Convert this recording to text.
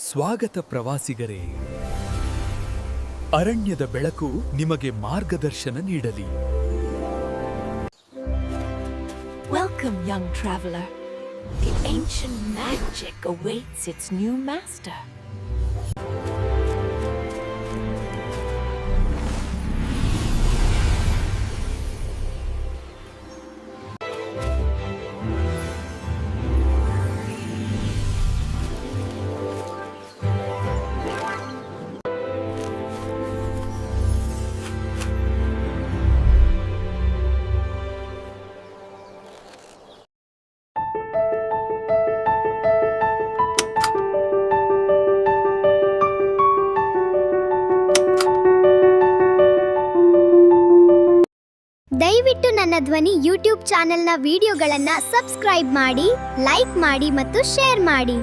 ಸ್ವಾಗತ ಪ್ರವಾಸಿಗರೇ. ಅರಣ್ಯದ ಬೆಳಕು ನಿಮಗೆ ಮಾರ್ಗದರ್ಶನ ನೀಡಲಿ. Welcome, young traveler. The ancient magic awaits its new master. ದಯವಿಟ್ಟು ನನ್ನ ಧ್ವನಿ ಯೂಟ್ಯೂಬ್ ಚಾನೆಲ್ನ ವಿಡಿಯೋಗಳನ್ನು ಸಬ್ಸ್ಕ್ರೈಬ್ ಮಾಡಿ, ಲೈಕ್ ಮಾಡಿ ಮತ್ತು ಶೇರ್ ಮಾಡಿ.